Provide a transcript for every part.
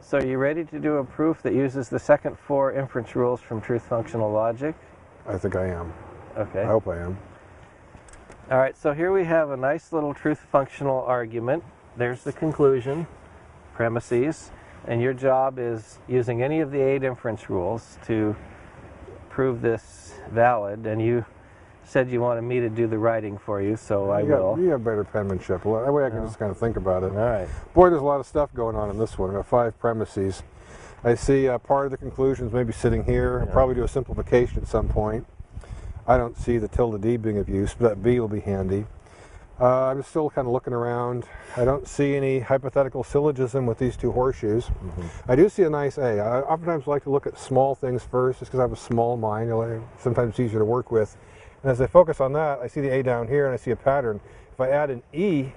So are you ready to do a proof that uses the second 4 inference rules from truth functional logic? I think I am. Okay. I hope I am. All right, so here we have a nice little truth functional argument. There's the conclusion, premises, and your job is using any of the 8 inference rules to prove this valid, and you said you wanted me to do the writing for you, so I will. You have better penmanship. That way I can just kind of think about it. All right. Boy, there's a lot of stuff going on in this one. I've got 5 premises. I see part of the conclusions maybe sitting here. I'll probably do a simplification at some point. I don't see the tilde D being of use, but that B will be handy. I'm still kind of looking around. I don't see any hypothetical syllogism with these 2 horseshoes. I do see a nice A. I oftentimes like to look at small things first, just because I have a small mind. Sometimes it's easier to work with. And as I focus on that, I see the A down here and I see a pattern. If I add an E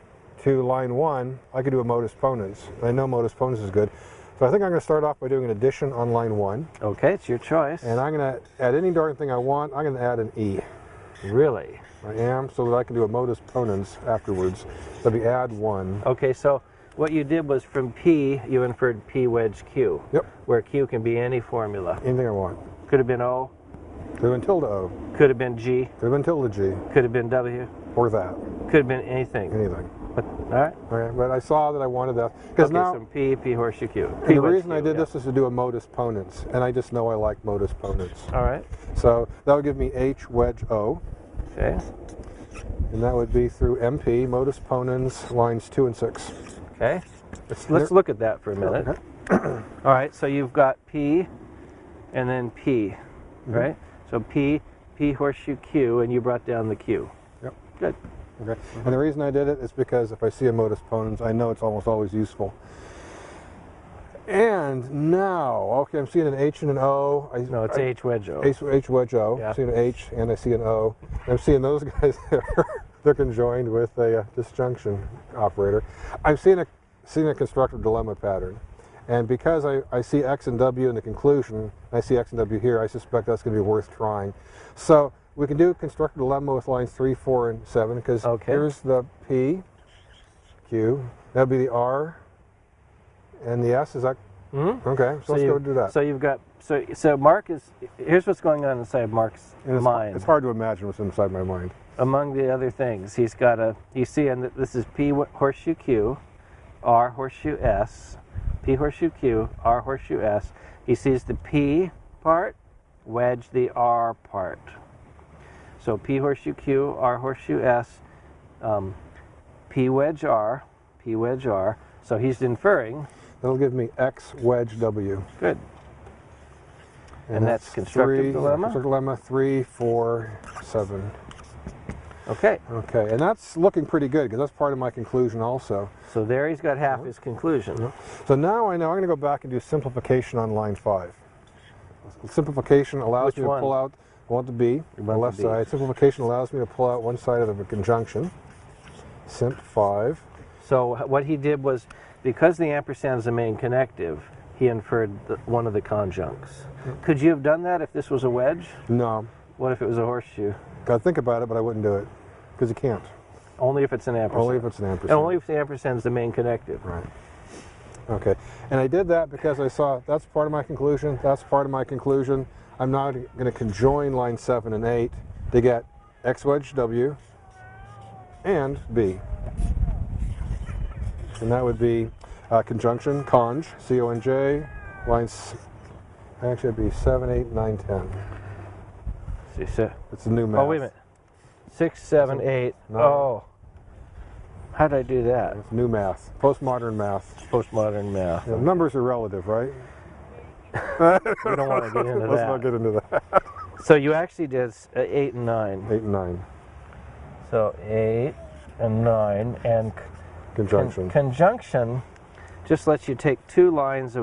to line 1, I could do a modus ponens. I know modus ponens is good. So I think I'm going to start off by doing an addition on line 1. Okay, it's your choice. And I'm going to add any darn thing I want. I'm going to add an E. Really? I am, so that I can do a modus ponens afterwards. So we add 1. Okay, so what you did was from P, you inferred P wedge Q. Yep. Where Q can be any formula. Anything I want. Could have been O. Could have been tilde O. Could have been G. Could have been tilde G. Could have been W. Or that. Could have been anything. Anything. But, all right. Okay, but I saw that I wanted that. Because now, so P horseshoe Q. and the reason I did this is to do a modus ponens. And I just know I like modus ponens. All right. So that would give me H wedge O. Okay. And that would be through MP, modus ponens, lines 2 and 6. Okay. Let's look at that for a minute. Okay. All right, so you've got P and then P, right? So P horseshoe Q, and you brought down the Q. Yep. Good. Okay. And the reason I did it is because if I see a modus ponens, I know it's almost always useful. And now, okay, I'm seeing an H and an O. No, it's H wedge O. H wedge O. Yeah. I'm seeing an H and I see an O. I'm seeing those guys there. They're conjoined with a disjunction operator. I'm seeing a constructive dilemma pattern. And because I see X and W in the conclusion, I see X and W here, I suspect that's going to be worth trying. So we can do constructive dilemma with lines 3, 4, and 7, because here's the P, Q, that'll be the R, and the S. Is that? Okay, so let's go do that. So you've got, so Mark is, here's what's going on inside Mark's mind. It's hard to imagine what's inside my mind. Among the other things, he's got you see, and this is P horseshoe Q, R horseshoe S, P horseshoe Q, R horseshoe S. He sees the P part, wedge the R part. So P horseshoe Q, R horseshoe S, P wedge R, P wedge R. So he's inferring. That'll give me X wedge W. Good. And that's constructive dilemma? Constructive dilemma 3, 4, 7. Okay. Okay, and that's looking pretty good because that's part of my conclusion also. So there he's got half his conclusion. So now I know I'm going to go back and do simplification on line 5. Simplification allows me to pull out, I want the B, the left side. Simplification allows me to pull out one side of a conjunction. Simp 5. So what he did was, because the ampersand is the main connective, he inferred one of the conjuncts. Could you have done that if this was a wedge? No. What if it was a horseshoe? Got to think about it, but I wouldn't do it. Because you can't. Only if it's an ampersand. Only if it's an ampersand. And only if the ampersand is the main connective. Right. Okay. And I did that because I saw that's part of my conclusion, that's part of my conclusion. I'm now going to conjoin line 7 and 8 to get X wedge W and B. And that would be conjunction, conj, C-O-N-J, lines, actually it'd be 7, 8, 9, 10. It's a new math. Oh, wait a minute. 6, 7, 8. No. Oh. How did I do that? It's new math. Postmodern math. Postmodern math. Yeah, numbers are relative, right? We don't want to get into that. Let's not get into that. So you actually did 8 and 9. 8 and 9. So 8 and 9 and conjunction. Conjunction just lets you take 2 lines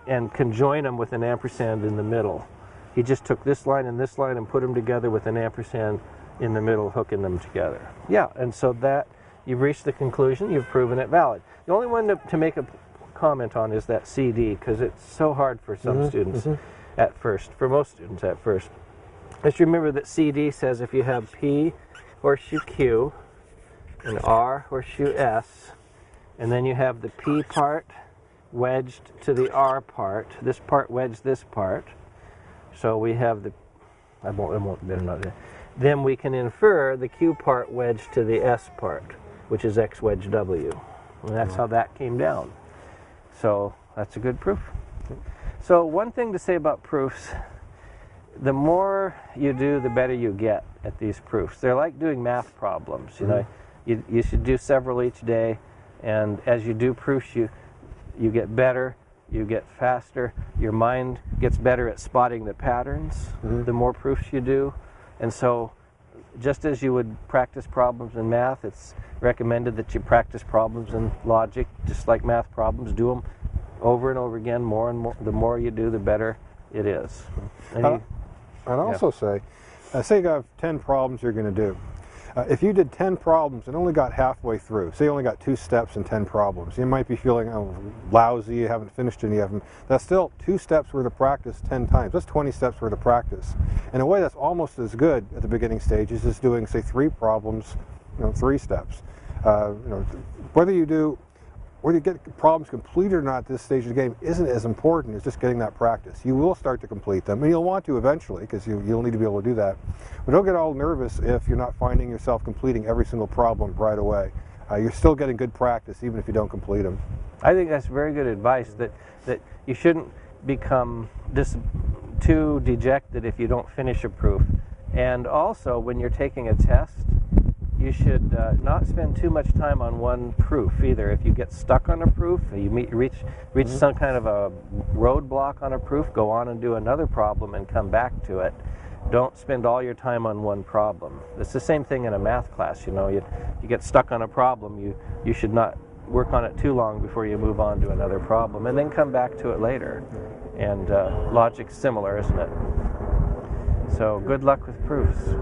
and conjoin them with an ampersand in the middle. He just took this line and put them together with an ampersand in the middle, hooking them together. Yeah, and so that you've reached the conclusion, you've proven it valid. The only one to make a comment on is that CD, because it's so hard for some students at first, for most students at first. Just remember that CD says if you have P horseshoe Q and R horseshoe S, and then you have the P part wedged to the R part, this part wedged this part. So we have the, I won't bend another. Then we can infer the Q part wedged to the S part, which is X wedge W. And that's how that came down. So that's a good proof. So one thing to say about proofs, the more you do, the better you get at these proofs. They're like doing math problems. You know, you should do several each day, and as you do proofs, you get better, you get faster, your mind gets better at spotting the patterns the more proofs you do. And so just as you would practice problems in math, it's recommended that you practice problems in logic, just like math problems. Do them over and over again, more and more. The more you do, the better it is. I'd also say you have 10 problems you're going to do. If you did 10 problems and only got halfway through, say you only got 2 steps in 10 problems, you might be feeling lousy, you haven't finished any of them. That's still 2 steps worth of practice 10 times. That's 20 steps worth of practice. In a way, that's almost as good at the beginning stages as doing, say, 3 problems, 3 steps. Whether you get problems completed or not at this stage of the game isn't as important as just getting that practice. You will start to complete them, and you'll want to eventually, because you'll need to be able to do that. But don't get all nervous if you're not finding yourself completing every single problem right away. You're still getting good practice even if you don't complete them. I think that's very good advice, that you shouldn't become too dejected if you don't finish a proof. And also, when you're taking a test, you should not spend too much time on one proof either. If you get stuck on a proof, you reach some kind of a roadblock on a proof, go on and do another problem and come back to it. Don't spend all your time on one problem. It's the same thing in a math class. You get stuck on a problem, you should not work on it too long before you move on to another problem, and then come back to it later. And logic's similar, isn't it? So good luck with proofs.